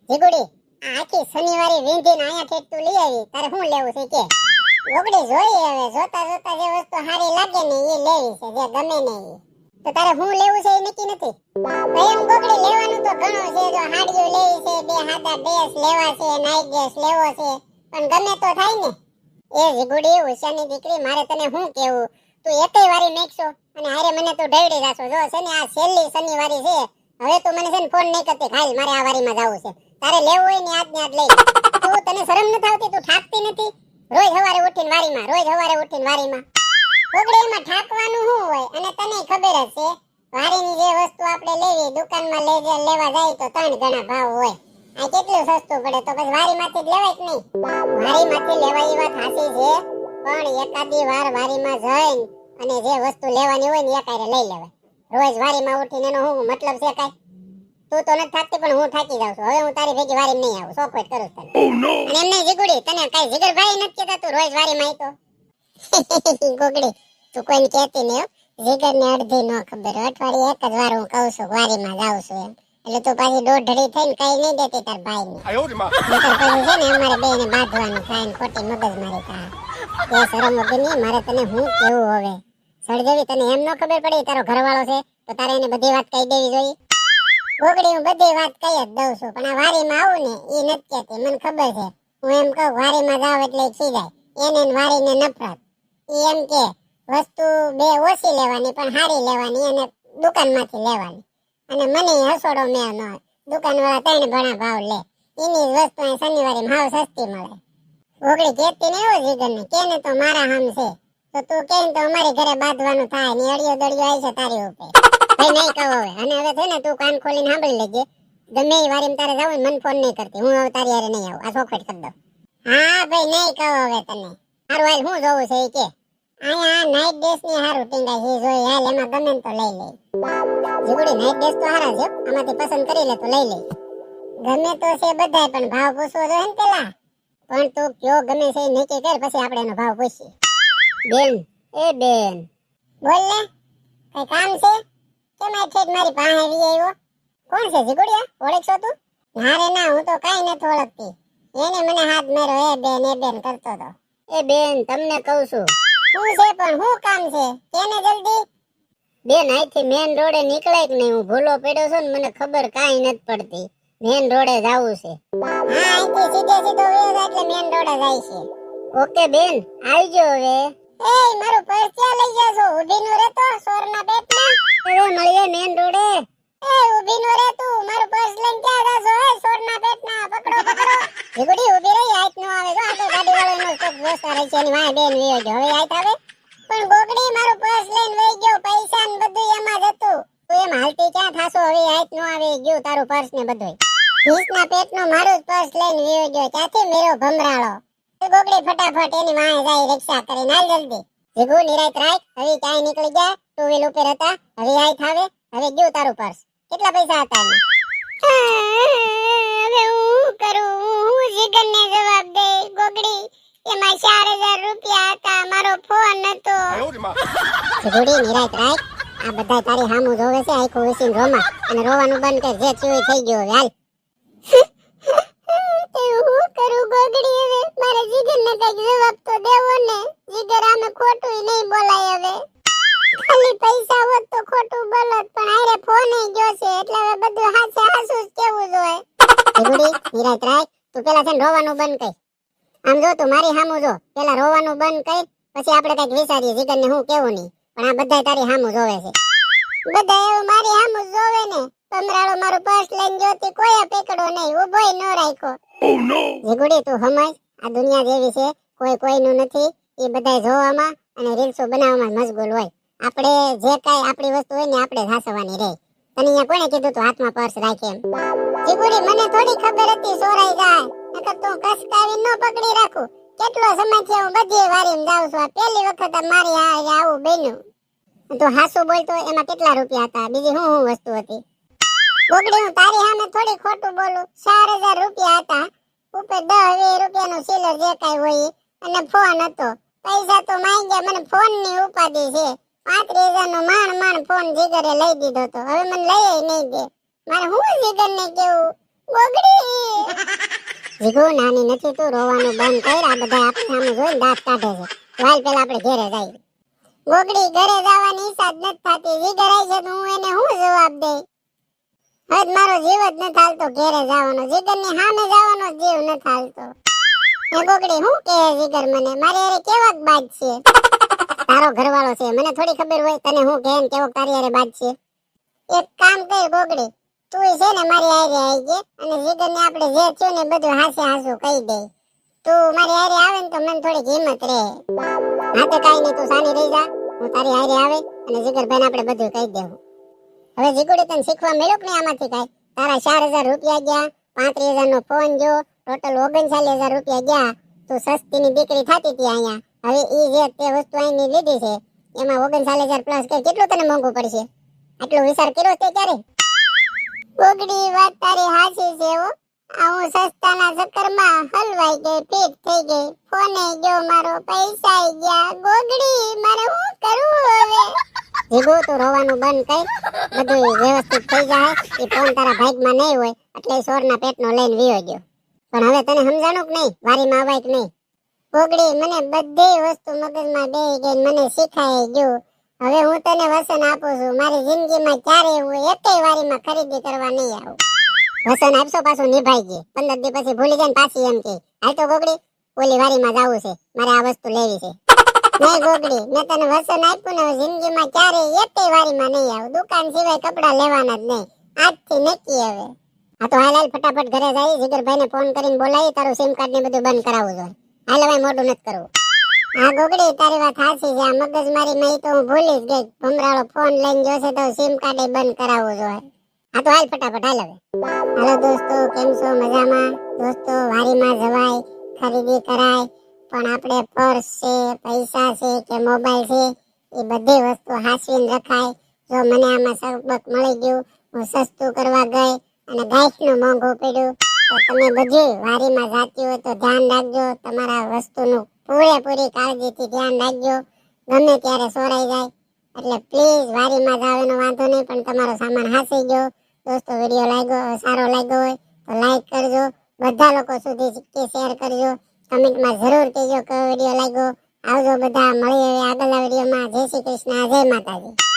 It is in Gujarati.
જીગુડી આખી શનિવારે વીંધીને આયા ઠેઠ તું લઈ આવી તારે શું લેવું છે કે ગોગડી જોઈ હવે જોતા જોતા જે વસ્તુ સારી લાગે ને એ લેવી છે જે ગમે ને એ તો તારે શું લેવું છે એ નક્કી નથી એમ ગોગડી લેવાનું તો ઘણું છે જો હાડીઓ લેવી છે બે હાદા ડ્રેસ લેવા છે નાઈટ ડ્રેસ લેવો છે પણ ગમે તો થાય ને એ જીગુડી હોશિયારની દીકરી મારે તને શું કેવું તું એકેય વારી મેકશો અને હારે મને તું ઢેડી રાખો જો છે ને આ છેલ્લી શનિવારી છે હવે તું મને છે ને ફોન નહીં કરતી ખાલી મારે આ વારીમાં જાવું છે તારે લેવું હોય ને આજ ને આજ લઈ તું તને શરમ નથી આવતી તું ઠાકતી નથી રોજ સવારે ઉઠીને વારીમાં ગોગડી એમાં ઠાકવાનું શું હોય અને તને ખબર જ છે વારીની જે વસ્તુ આપણે લેવી દુકાનમાં લેવા જાય તો 3 ગણા ભાવ હોય આ કેટલું સસ્તું પડે તો પછી વારીમાંથી જ લેવાય કે નહીં વારીમાંથી લેવાય એ વાત સાચી છે પણ એકાદી વાર વારીમાં જઈને અને જે વસ્તુ લેવાની હોય ને એકારે લઈ લેવાય રોજ વારીમાં ઉઠીને એનો શું મતલબ છે કાઈ તું તો નથી થાકતી પણ હું થાકી જાઉં છું હવે હું તારી ભેગી વારી નહીં આવું સોખવટ કરું તને અને એમને જીગુડી તને કાઈ જીગરભાઈ નથી કહેતા તું રોજ વારીમાં આવતો ગોગડી તું કોઈને કહેતી નહીં જીગરને અડધી નો ખબર અઠવાડિયે એક જ વાર હું કહું છું વારીમાં જાઉં છું એમ એટલે તું પાછી દોઢડી થઈને કઈ નહીં દેતી તાર ભાઈને નકર પછી છે ને અમારે બેને બાંધવાનું થાય ને ખોટી મગજમારી થાય એ શરમ વગરની મારે તને હું કેવું હવે સળજવી તને એમ ન ખબર પડી તારો ઘરવાળો છે તો તારે એને બધી વાત કહી દેવી જોઈએ ગોગડી હું બધી વાત કહી જ દઉં છું પણ આ વારીમાં આવું ને એ નથી કહેતી મને ખબર છે હું એમ કહું વારીમાં જાવ એટલે ખીજાય એને વારીને નફરત એ એમ કે વસ્તુ બે ઓછી લેવાની પણ સારી લેવાની અને દુકાનમાંથી લેવાની અને મને હસોડો મેં ન દુકાનવાળા 3 ગણા ભાવ લે એની વસ્તુ અહીં શનિવારે ભાવ સસ્તી મળે ગોગડી કહેતી ને એવો જીગરને કેને તો મારા હામ છે તો તું કેમ તો અમારી ઘરે બાંધવાનું થાય ને અડિયો દડિયો આવી છે તારી ઉપર ભાઈ નહીં કહો હવે અને હવે છે ને તું કાન ખોલીને સાંભળી લેજે ગમે એ વારીમાં તારે જાવ મન ફોન નહીં કરતી હું હવે તારી હારે નહીં આવું આ સોખવટ કરી દઉં હા ભાઈ નહીં કહો હવે તને હારું હાલ હું જોવું છે એ કે અહીંયા નાઈટ ડ્રેસ ની હારું ટીંગાઈ છે જોઈ હાલ એમાં ગમે તો લઈ લે જીગુડી નાઈટ ડ્રેસ તો હારા છે આમાંથી પસંદ કરી લે તો લઈ લે ગમે તો છે બધાય પણ ભાવ પૂછવો જોઈએ ને પેલા પણ તું કયો ગમે છે નક્કી કર પછી આપણે એનો ભાવ પૂછીએ બેન બોલ ને કઈ કામ છે કેમ આ ઠેઠ મારી પાસે આવી આવ્યો કોણ છે જીગુડિયા ઓળખશો તું ના રે ના હું તો કાઈ નથી ઓળખતી એને મને હાથ માર્યો એ બેન કરતો તો એ બેન તમને કહું છું શું છે પણ શું કામ છે કેને જલ્દી બેન અહીંથી મેન રોડે નીકળે કે નહીં હું ભૂલો પડ્યો છું ને મને ખબર કાઈ નથી પડતી મેન રોડે જાવું છે હા અહીંથી સીધો વેર એટલે મેન રોડે જાય છે ઓકે બેન આવજો હવે એ મારું પર્સ ક્યાં લઈ ગયા છો ઊભી નો રે તો સોરના પેટમાં હવે મળીએ મેન રોડે એ ઊભી નો રે તું મારું પર્સ લઈને ક્યાં જાશો એ સોરના પેટના પકડો જીગુડી ઊભી રહી આઈત નો આવે જો આ તો ગાડી વાળાનો સ્ટોપ જોસ્તા રહી છે એની વાય બેન વિયો ગયો હવે આઈત આવે પણ ગોગડી મારું પર્સ લઈને વઈ ગયો પૈસા ને બધું એમાં જ હતું તું એમ હાલતી ક્યાં થાશો હવે આઈત નો આવે ગયો તારું પર્સ ને બધું ભીસના પેટનો મારું જ પર્સ લઈને વિયો ગયો ક્યાંથી મેરો ભમરાળો ગોગડી ફટાફટ એની વાય જાય રિક્ષા કરીને હાલ જલ્દી જીગુ નિરાત રાખ હવે ક્યાંય નીકળી ગયા ટુ વ્હીલ ઉપર હતા હવે આઈત આવે હવે ગયો તારું પર્સ કેટલા પૈસા હતા એમાં હવે હું કરું હું જીગરને જવાબ દે ગોગડી એમાં 4000 રૂપિયા હતા મારો ફોન હતો જીગુડી નિરાત રાખ આ બધા તારી સામું જોવે છે આખું વિસીન રોમાં અને રોવાનું બંધ કર જે થયું થઈ ગયું હાલ હું કરું ગોગડી હવે મારે જીગરને કઈક જવાબ તો દેવો ને જીગર આમે ખોટું નહીં બોલાય હવે ખાલી પૈસા હોત તો ખોટું બોલત પણ આરે ફોન ગયો છે એટલે હવે બધું હાચે હાસુ જ કેવું જોઈએ જીગુડી નિરાત રાખ તું પેલા છે રોવાનું બંધ કર આમ જો તું મારી સામું જો પેલા રોવાનું બંધ કર પછી આપણે કઈક વિચારીએ જીગરને હું કેવું નહીં પણ આ બધા તારી સામું જોવે છે બધા એવું મારી સામું જોવે ને પમરાળો મારું પર્સ લઈને જોતી કોઈ પેકડો નહીં ઉભોય ન રાખ્યો જીગુડી તું સમજ આ દુનિયા જેવી છે કોઈ કોઈનું નથી એ બધા જોવામાં અને રીલ્સો બનાવવામાં મશગુલ હોય આપણે જે કાઈ આપણી વસ્તુ હોય ને આપણે હાસવાની રહે તને અહીંયા કોણે કીધું તું હાથમાં પર્સ રાખે એમ જીગુડી મને થોડી ખબર હતી સોરાઈ જાય નકર તું કસકાવી ન પકડી રાખું કેટલો સમય થી હું બધી વારીમાં જાઉં છું આ પહેલી વખત મારી આવું બન્યું તું હાસુ બોલતો એમાં કેટલા રૂપિયા હતા બીજી હું વસ્તુ હતી ગોગડી હું તારી સામે થોડી ખોટું બોલું 4000 રૂપિયા હતા ઉપર 10-20 રૂપિયાનું સિલર જે કાઈ હોય અને ફોન હતો પૈસા તો માંગ્યા મને ફોન ની ઉપાધિ છે 35,000 નો માંડ ફોન જીગરે લઈ દીધો તો હવે મને લઈ નહીં દે મારે હું જીગર ને કેવું ગોગડી જીગો નાની નથી તું, રોવાનું બંધ કર. આ બધા આપણે સામે જોઈને દાંત કાઢે છે. હાલ પેલા આપણે ઘરે જાય. ગોગડી ઘરે જવાની ઈચ્છા જ નથી થતી. જીગર આવી છે તો હું એને શું જવાબ દે? હદ મારો જીવ જ નથી હાલતો ઘરે જવાનો. જીગરની સામે જવાનો જીવ નથી હાલતો. એ ગોગડી શું કહે જીગર મને? મારે અરે કેવાક બાજ છે? તારો ઘરવાળો છે, મને થોડી ખબર હોય તને હું કહે ને કેવો તારી અરે બાજ છે? એક કામ કર ગોગડી, તું છે ને મારી હારે આવી ગઈ અને જીગરને આપણે જે થયું ને બધું હાસે હાસું કહી દે. તું મારી હારે આવે ને તો મને થોડીક હિંમત રહે. હા તો કાઈ નહીં, તું સાની રહી જા. હું તારી હારે આવે અને જીગરભાઈને આપણે બધું કહી દેવું. હવે જીગુડી તને શીખવા મળ્યું કે નહીં આમાંથી કાંઈ? તારા 4,000 રૂપિયા ગયા, 35,000 નો ફોન જો, ટોટલ 39,000 રૂપિયા ગયા. તું સસ્તીની દીકરી થતી હતી અહીંયા. હવે ઈ જે તે વસ્તુ અહીંની લીધી છે એમાં 39,000 પ્લસ કે કેટલું તને મોંઘું પડશે? આટલો વિચાર કર્યો તે ક્યારે? ગોગડી વાત તારી હાચી છે હો. આ હું સસ્તાના ચક્કરમાં હલવાઈ ગઈ, ફીટ થઈ ગઈ. ફોને ગયો મારો, પૈસા ગયા. ગોગડી મારે શું કરવું હવે? જીગો તું રોવાનું બંધ કર, બધું વ્યવસ્થિત થઈ જાય. એ ફોન તારા ભાગમાં નહીં હોય એટલે સોરના પેટનો લઈને વિયો ગયો. પણ હવે તને સમજાણું કે નહીં? વારીમાં આવાય કે નહીં? ગોગડી મને બધી વસ્તુ મગજમાં બેહી ગઈ, મને શીખાઈ ગયું. હવે હું તને વસન આપું છું, મારી જિંદગીમાં ક્યારે હું એકેય વારીમાં ખરીદી કરવા નહીં આવું. વસન આપશો પાછું નિભાઈ ગઈ. 15 દી પછી ભૂલી જાય ને પાછી એમ કે હાલ તો ગોગડી ઓલી વારીમાં જવું છે, મારે આ વસ્તુ લેવી છે. નહીં ગોગડી, મેં તને વસન આપ્યું ને જિંદગીમાં ક્યારે એકેય વારીમાં નહીં આવું. દુકાન સિવાય કપડા લેવાના જ નહીં. આજથી નક્કી હવે. આ તો હાલ ફટાફટ ઘરે જાય. જીગરભાઈને ફોન કરીને બોલાવી, તારું સિમ કાર્ડ ને બધું બંધ કરાવવું જોઈએ. હાલ હવે મોઢું નથી કરવું. હા ગોગડી તારી વાત સાચી છે. આ મગજમારી માં તો હું ભૂલી જ ગઈ. ભમરાળો ફોન લઈને જોશે તો સિમ કાર્ડ બંધ કરાવવું જોઈએ. હા તો હાલ ફટાફટ હાલ હવે. હાલો દોસ્તો, કેમ છો? મજામાં? દોસ્તો વારીમાં જવાય, ખરીદી કરાય, પણ આપણે પર્સ છે, પૈસા છે કે મોબાઈલ છે એ બધી વસ્તુ હાસવીને રખાય. જો મને આમાં સબક મળી ગયું, હું સસ્તું કરવા ગઈ અને ગાયકનું મોંઘું પડ્યું, તો તમે બધી વારીમાં જાતી હોય તો ધ્યાન રાખજો. તમારા વસ્તુનું પૂરેપૂરી કાળજીથી ધ્યાન રાખજો. ગમે ત્યારે ચોરાઈ જાય એટલે પ્લીઝ વારીમાં જાવ એનો વાંધો નહીં, પણ તમારો સામાન હાસી ગયો. દોસ્તો વિડીયો લાગ્યો સારો લાગ્યો હોય તો લાઈક કરજો. બધા લોકો સુધી શેર કરજો. કમેન્ટમાં જરૂર કહેજો કયો વિડીયો લાગ્યો. આવજો બધા, મળીએ આગળના વિડીયોમાં. જય શ્રી કૃષ્ણ, જય માતાજી.